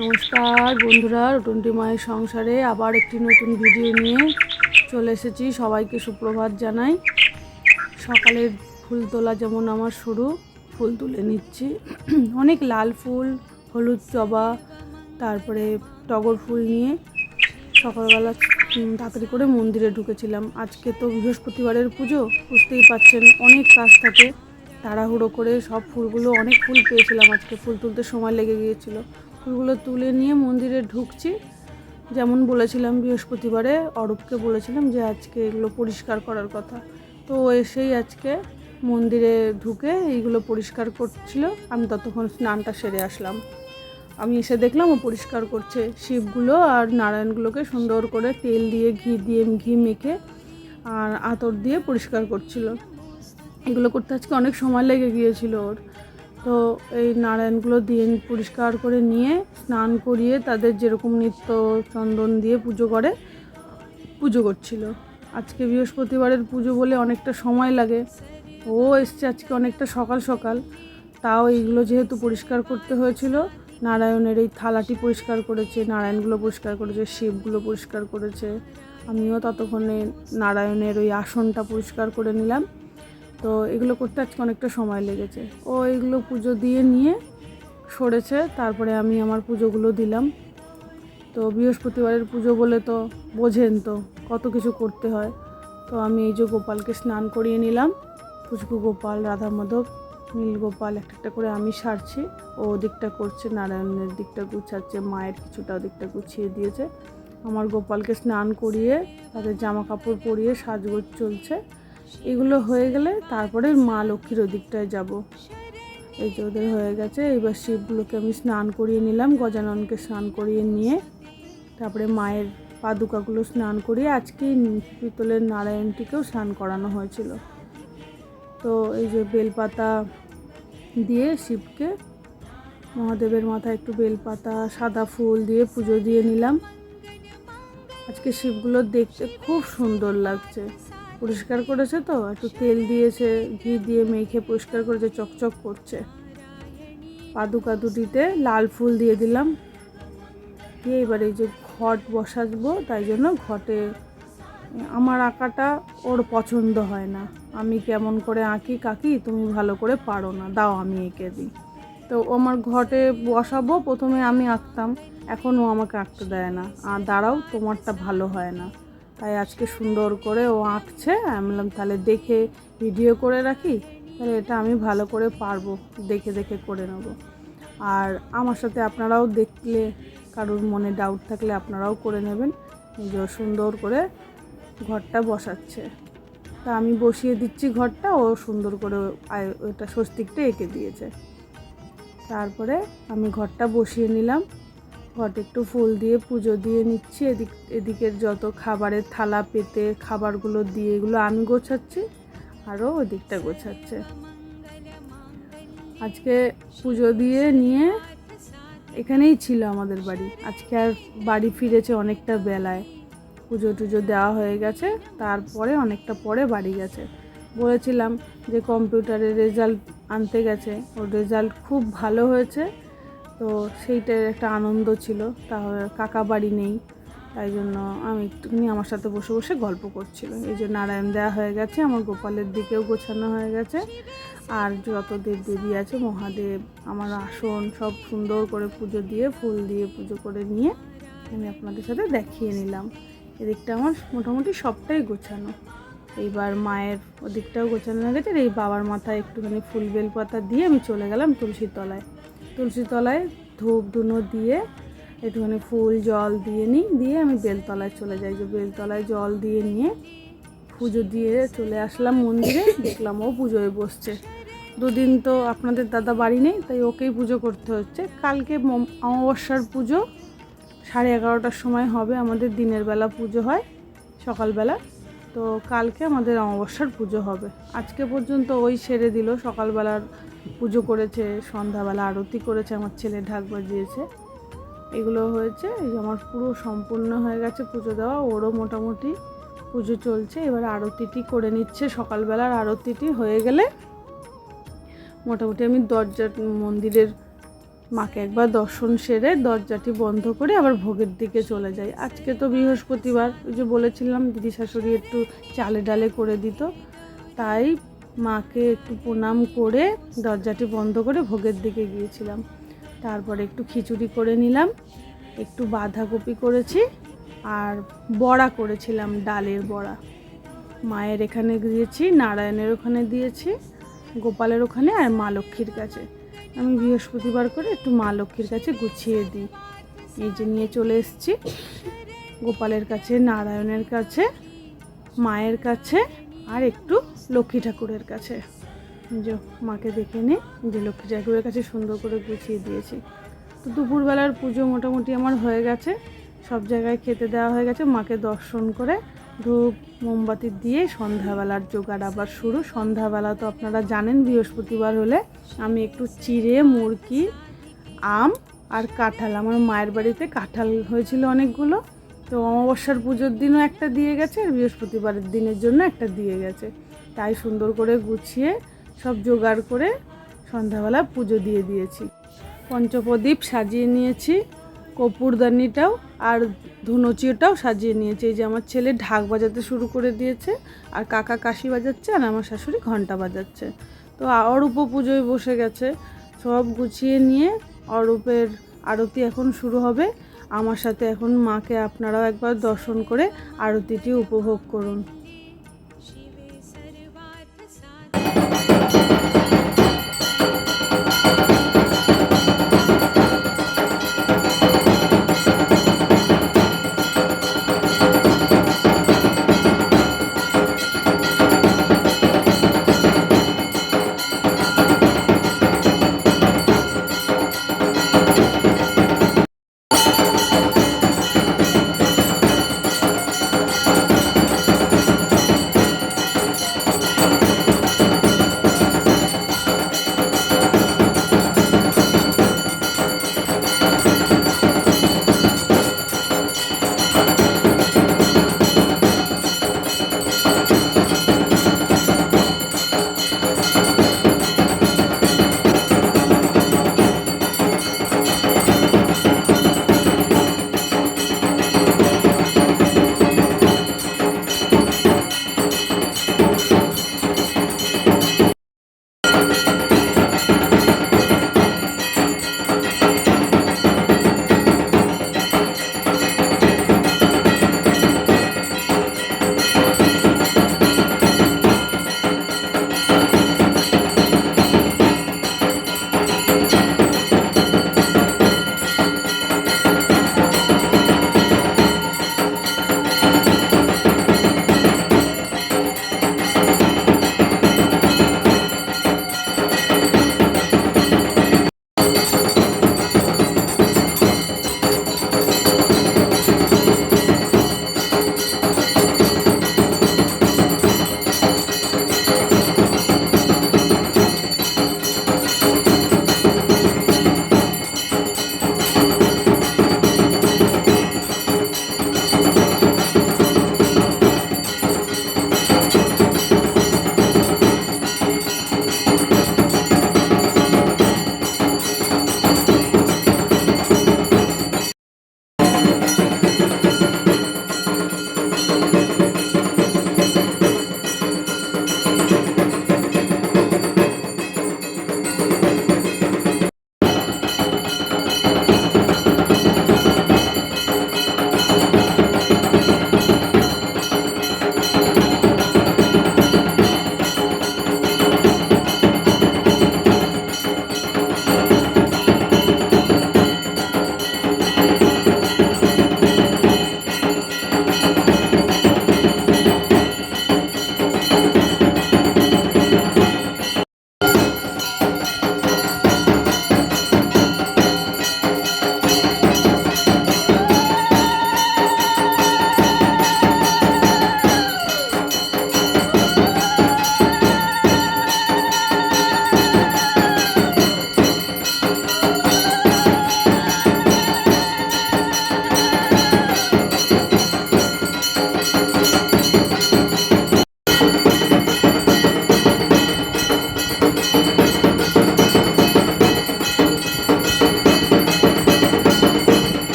নমস্কার বন্ধুরা, রটন্টি মায়ের সংসারে আবার একটি নতুন ভিডিও নিয়ে চলে এসেছি। সবাইকে সুপ্রভাত জানাই। সকালের ফুল তোলা যেমন আমার শুরু, ফুল তুলে নিচ্ছি। অনেক লাল ফুল, হলুদ জবা, তারপরে টগর ফুল নিয়ে সকালবেলা তাড়াতাড়ি করে মন্দিরে ঢুকেছিলাম। আজকে তো বৃহস্পতিবারের পুজো, বুঝতেই পারছেন অনেক কাজ থাকে। তাড়াহুড়ো করে সব ফুলগুলো, অনেক ফুল পেয়েছিলাম আজকে, ফুল তুলতে সময় লেগে গিয়েছিল। ফুলগুলো তুলে নিয়ে মন্দিরে ঢুকছি। যেমন বলেছিলাম বৃহস্পতিবারে অরূপকে বলেছিলাম যে আজকে এগুলো পরিষ্কার করার কথা, তো এসেই আজকে মন্দিরে ঢুকে এইগুলো পরিষ্কার করছিল। আমি ততক্ষণ স্নানটা সেরে আসলাম। আমি এসে দেখলাম ও পরিষ্কার করছে শিবগুলো আর নারায়ণগুলোকে সুন্দর করে তেল দিয়ে ঘি মেখে আর আতর দিয়ে পরিষ্কার করছিল। এগুলো করতে আজকে অনেক সময় লেগে গিয়েছিল ওর। তো এই নারায়ণগুলো দিয়ে পরিষ্কার করে নিয়ে স্নান করিয়ে তাদের যেরকম নিত্য চন্দন দিয়ে পুজো করছিল। আজকে বৃহস্পতিবারের পুজো বলে অনেকটা সময় লাগে। ও এসছে আজকে অনেকটা সকাল সকাল, তাও এইগুলো যেহেতু পরিষ্কার করতে হয়েছিল, নারায়ণের এই থালাটি পরিষ্কার করেছে, নারায়ণগুলো পরিষ্কার করেছে, শিবগুলো পরিষ্কার করেছে। আমিও ততক্ষণে নারায়ণের ওই আসনটা পরিষ্কার করে নিলাম। তো এগুলো করতে আজকে অনেকটা সময় লেগেছে। ও এগুলো পুজো দিয়ে নিয়ে সরেছে, তারপরে আমি আমার পুজোগুলো দিলাম। তো বৃহস্পতিবারের পুজো বলে তো বোঝেন তো কত কিছু করতে হয়। তো আমি এই যে গোপালকে স্নান করিয়ে নিলাম। পুচকু গোপাল, রাধা মাধব, নীল গোপাল একটা একটা করে আমি সারছি। ও দিকটা করছে, নারায়ণের দিকটা গুছাচ্ছে, মায়ের কিছুটা দিকটা গুছিয়ে দিয়েছে। আমার গোপালকে স্নান করিয়ে তাদের জামা কাপড় পরিয়ে সাজগোজ চলছে। এগুলো হয়ে গেলে তারপরে মা লক্ষ্মীর ওদিকটায় যাব। এই যে ওদের হয়ে গেছে। এবার শিবগুলোকে আমি স্নান করিয়ে নিলাম, গজাননকে স্নান করিয়ে নিয়ে তারপরে মায়ের পাদুকাগুলো স্নান করিয়ে আজকে পিতলের নারায়ণটিকেও স্নান করানো হয়েছিল। তো এই যে বেলপাতা দিয়ে শিবকে, মহাদেবের মাথায় একটু বেলপাতা সাদা ফুল দিয়ে পুজো দিয়ে নিলাম। আজকে শিবগুলো দেখতে খুব সুন্দর লাগছে। পরিষ্কার করেছে, তো একটু তেল দিয়েছে, ঘি দিয়ে মেখে পরিষ্কার করেছে, চকচক করছে। পাদুকা দুটিতে লাল ফুল দিয়ে দিলাম, দিয়ে এবার এই যে ঘট বসাবো, তাই জন্য ঘটে আমার আঁকাটা ওর পছন্দ হয় না। আমি কেমন করে আঁকি, কাকি তুমি ভালো করে পারো না, দাও আমি এঁকে দিই। তো আমার ঘটে বসাবো, প্রথমে আমি আঁকতাম, এখন ও আমাকে আঁকতে দেয় না, আর দাঁড়াও তোমারটা ভালো হয় না। তাই আজকে সুন্দর করে ও আঁকছে। আমি বললাম তাহলে দেখে ভিডিও করে রাখি, তাহলে এটা আমি ভালো করে পারবো, দেখে দেখে করে নেব। আর আমার সাথে আপনারাও দেখলে কারোর মনে ডাউট থাকলে আপনারাও করে নেবেন। এই যে সুন্দর করে ঘরটা বসাচ্ছে, তা আমি বসিয়ে দিচ্ছি ঘরটা, ও সুন্দর করে ওইটা স্বস্তিকটা এঁকে দিয়েছে। তারপরে আমি ঘরটা বসিয়ে নিলাম। ঘরটা একটু ফুল দিয়ে পুজো দিয়ে নিচ্ছি। এদিকের যত খাবারের থালা পেতে খাবারগুলো দিয়ে এগুলো আমি গোছাচ্ছি, আরও ওদিকটা গোছাচ্ছে। আজকে পুজো দিয়ে নিয়ে এখানেই ছিল আমাদের বাড়ি। আজকে আর বাড়ি ফিরেছে অনেকটা বেলায়, পুজো টুজো দেওয়া হয়ে গেছে, তারপরে অনেকটা পরে বাড়ি গেছে। বলেছিলাম যে কম্পিউটারের রেজাল্ট আনতে গেছে, ওর রেজাল্ট খুব ভালো হয়েছে, তো সেইটার একটা আনন্দ ছিল। তাহলে কাকা বাড়ি নেই, তাই জন্য আমি একটুখানি আমার সাথে বসে বসে গল্প করছিল। এই যে নারায়ণ দেওয়া হয়ে গেছে, আমার গোপালের দিকেও গোছানো হয়ে গেছে, আর যত দেবদেবী আছে, মহাদেব, আমার আসন সব সুন্দর করে পুজো দিয়ে ফুল দিয়ে পুজো করে নিয়ে আমি আপনাদের সাথে দেখিয়ে নিলাম। এদিকটা আমার মোটামুটি সবটাই গোছানো। এইবার মায়ের ওদিকটাও গোছানো হয়ে গেছে। এই বাবার মাথায় একটুখানি ফুল বেলপাতা দিয়ে আমি চলে গেলাম তুলসী তলায় ধূপ ধুনো দিয়ে একটুখানি ফুল জল দিয়ে নিই, দিয়ে আমি বেলতলায় চলে যাই। যে বেলতলায় জল দিয়ে নিয়ে পুজো দিয়ে চলে আসলাম মন্দিরে। দেখলাম ও পুজোয় বসছে। দুদিন তো আপনাদের দাদা বাড়ি নেই, তাই ওকেই পুজো করতে হচ্ছে। কালকে অমাবস্যার পুজো 11:30টার সময় হবে। আমাদের দিনের বেলা পুজো হয় সকালবেলা, তো কালকে আমাদের অমাবস্যার পুজো হবে। আজকে পর্যন্ত ওই সেরে দিল, সকালবেলার পুজো করেছে, সন্ধ্যাবেলা আরতি করেছে, আমার ছেলে ঢাক বাজিয়েছে, এগুলো হয়েছে। এই যে আমার পুরো সম্পূর্ণ হয়ে গেছে পুজো দেওয়া, ওরও মোটামুটি পুজো চলছে। এবার আরতিটি করে নিচ্ছে, সকালবেলার আরতিটি হয়ে গেলে মোটামুটি আমি মন্দিরের মাকে একবার দর্শন সেরে দরজাটি বন্ধ করে আবার ভোগের দিকে চলে যাই। আজকে তো বৃহস্পতিবার, ওই যে বলেছিলাম দিদি শাশুড়ি একটু চালে ডালে করে দিত, তাই মাকে একটু প্রণাম করে দরজাটি বন্ধ করে ভোগের দিকে গিয়েছিলাম। তারপরে একটু খিচুড়ি করে নিলাম, একটু বাঁধাকপি করেছি আর বড়া করেছিলাম, ডালের বড়া। মায়ের এখানে দিয়েছি, নারায়ণের ওখানে দিয়েছি, গোপালের ওখানে আর মা লক্ষ্মীর কাছে। আমি বৃহস্পতিবার করে একটু মা লক্ষ্মীর কাছে গুছিয়ে দিই। এই যে নিয়ে চলে এসেছি গোপালের কাছে, নারায়ণের কাছে, মায়ের কাছে আর একটু লক্ষ্মী ঠাকুরের কাছে। যে মাকে দেখে নিই, যে লক্ষ্মী ঠাকুরের কাছে সুন্দর করে গুছিয়ে দিয়েছি। তো দুপুরবেলার পুজো মোটামুটি আমার হয়ে গেছে, সব জায়গায় খেতে দেওয়া হয়ে গেছে। মাকে দর্শন করে ধূপ মোমবাতি দিয়ে সন্ধ্যাবেলার জোগাড় আবার শুরু। সন্ধ্যাবেলা তো আপনারা জানেন বৃহস্পতিবার হলে আমি একটু চিড়ে, মুরগি, আম আর কাঁঠাল, আমার মায়ের বাড়িতে কাঁঠাল হয়েছিল অনেকগুলো, তো অমাবস্যার পুজোর দিনও একটা দিয়ে গেছে আর বৃহস্পতিবারের দিনের জন্য একটা দিয়ে গেছে। তাই সুন্দর করে গুছিয়ে সব জোগাড় করে সন্ধ্যাবেলা পুজো দিয়ে দিয়েছি। পঞ্চপ্রদীপ সাজিয়ে নিয়েছি, কর্পূরদানিটাও আর ধুনুচিটাও সাজিয়ে নিয়েছি। এই যে আমার ছেলে ঢাক বাজাতে শুরু করে দিয়েছে, আর কাকা কাশি বাজাচ্ছে, আর আমার শাশুড়ি ঘন্টা বাজাচ্ছে। তো অরূপ পুজোয় বসে গেছে। সব গুছিয়ে নিয়ে অরূপের আরতি এখন শুরু হবে। আমার সাথে এখন মাকে আপনারাও একবার দর্শন করে আরতিটি উপভোগ করুন।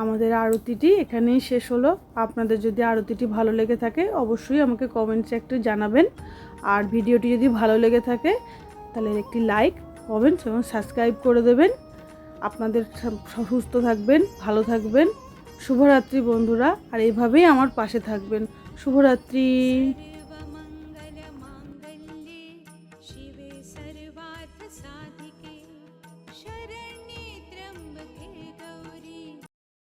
আমাদের আরতিটি এখানেই শেষ হলো। আপনাদের যদি আরতিটি ভালো লেগে থাকে অবশ্যই আমাকে কমেন্টসে একটু জানাবেন। আর ভিডিওটি যদি ভালো লেগে থাকে তাহলে একটি লাইক, কমেন্টস এবং সাবস্ক্রাইব করে দেবেন। আপনাদের সুস্থ থাকবেন, ভালো থাকবেন। শুভরাত্রি বন্ধুরা, আর এইভাবেই আমার পাশে থাকবেন। শুভরাত্রি।